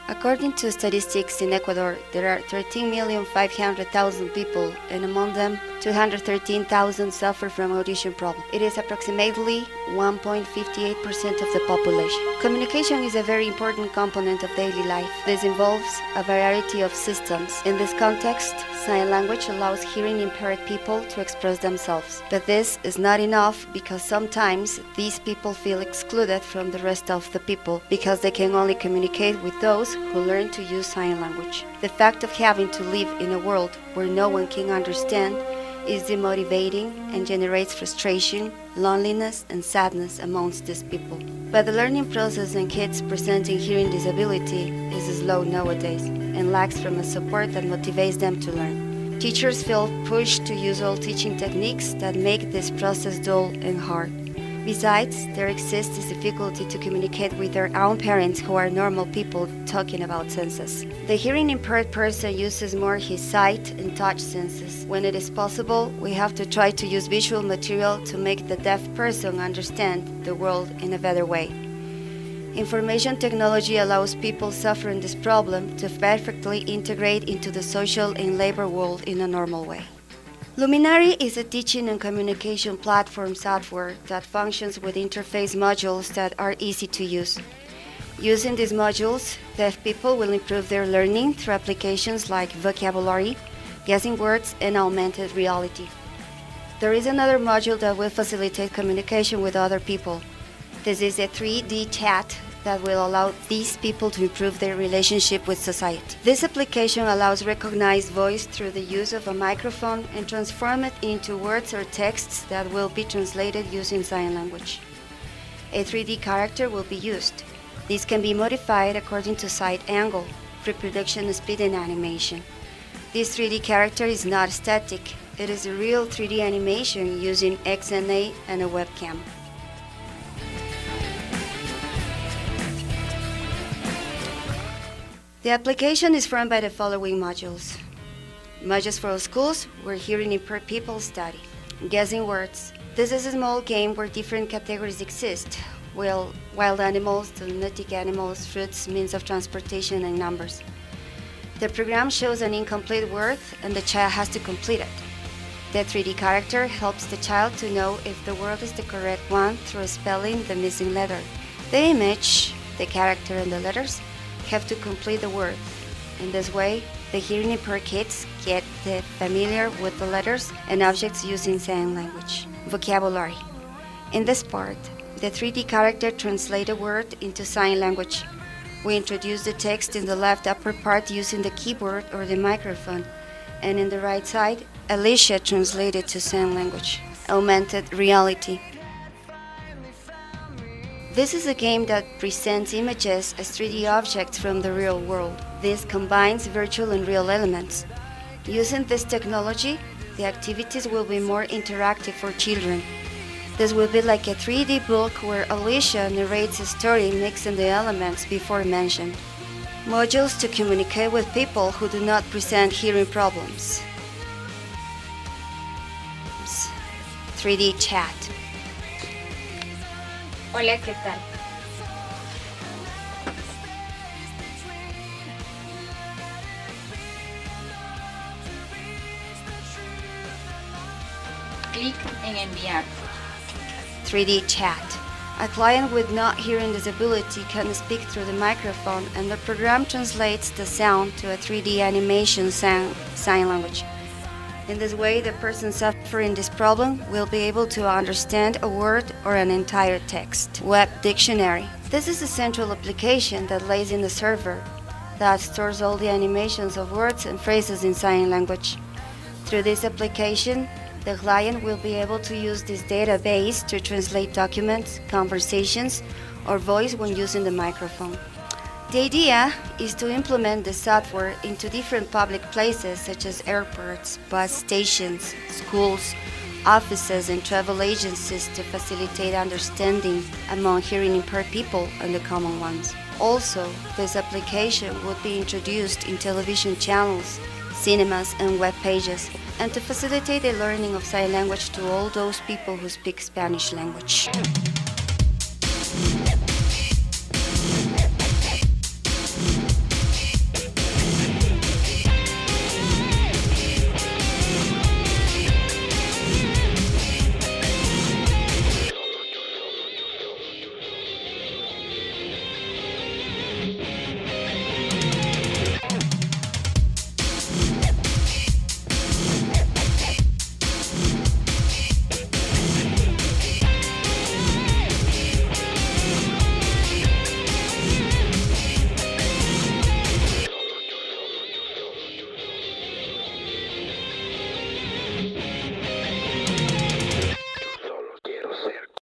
According to statistics in Ecuador, there are 13,500,000 people, and among them, 213,000 suffer from audition problems. It is approximately 1.58% of the population. Communication is a very important component of daily life. This involves a variety of systems. In this context, sign language allows hearing impaired people to express themselves. But this is not enough because sometimes these people feel excluded from the rest of the people because they can only communicate with those who learn to use sign language. The fact of having to live in a world where no one can understand is demotivating and generates frustration, loneliness, and sadness amongst these people. But the learning process in kids presenting hearing disability is slow nowadays and lacks from a support that motivates them to learn. Teachers feel pushed to use old teaching techniques that make this process dull and hard. Besides, there exists this difficulty to communicate with their own parents who are normal people talking about senses. The hearing impaired person uses more his sight and touch senses. When it is possible, we have to try to use visual material to make the deaf person understand the world in a better way. Information technology allows people suffering this problem to perfectly integrate into the social and labor world in a normal way. Luminary is a teaching and communication platform software that functions with interface modules that are easy to use. Using these modules, deaf people will improve their learning through applications like vocabulary, guessing words, and augmented reality. There is another module that will facilitate communication with other people. This is a 3D chat that will allow these people to improve their relationship with society. This application allows recognized voice through the use of a microphone and transform it into words or texts that will be translated using sign language. A 3D character will be used. This can be modified according to sight angle, reproduction speed, and animation. This 3D character is not static. It is a real 3D animation using XNA and a webcam. The application is formed by the following modules. Modules for schools, where hearing impaired people study. Guessing words. This is a small game where different categories exist. Wild animals, zoonotic animals, fruits, means of transportation, and numbers. The program shows an incomplete word and the child has to complete it. The 3D character helps the child to know if the word is the correct one through spelling the missing letter. The image, the character, and the letters have to complete the word. In this way, the hearing impaired kids get familiar with the letters and objects using sign language. Vocabulary. In this part, the 3D character translates a word into sign language. We introduce the text in the left upper part using the keyboard or the microphone, and in the right side, Alicia translated to sign language. Augmented reality. This is a game that presents images as 3D objects from the real world. This combines virtual and real elements. Using this technology, the activities will be more interactive for children. This will be like a 3D book where Alicia narrates a story mixing the elements before mentioned. Modules to communicate with people who do not present hearing problems. 3D chat. Hola, ¿qué tal? Clic en enviar. 3D chat. A client with not hearing disability can speak through the microphone and the program translates the sound to a 3D animation sign language. In this way, the person suffering this problem will be able to understand a word or an entire text. Web dictionary. This is a central application that lays in the server that stores all the animations of words and phrases in sign language. Through this application, the client will be able to use this database to translate documents, conversations, or voice when using the microphone. The idea is to implement the software into different public places such as airports, bus stations, schools, offices, and travel agencies to facilitate understanding among hearing impaired people and the common ones. Also, this application would be introduced in television channels, cinemas, and web pages, and to facilitate the learning of sign language to all those people who speak Spanish language.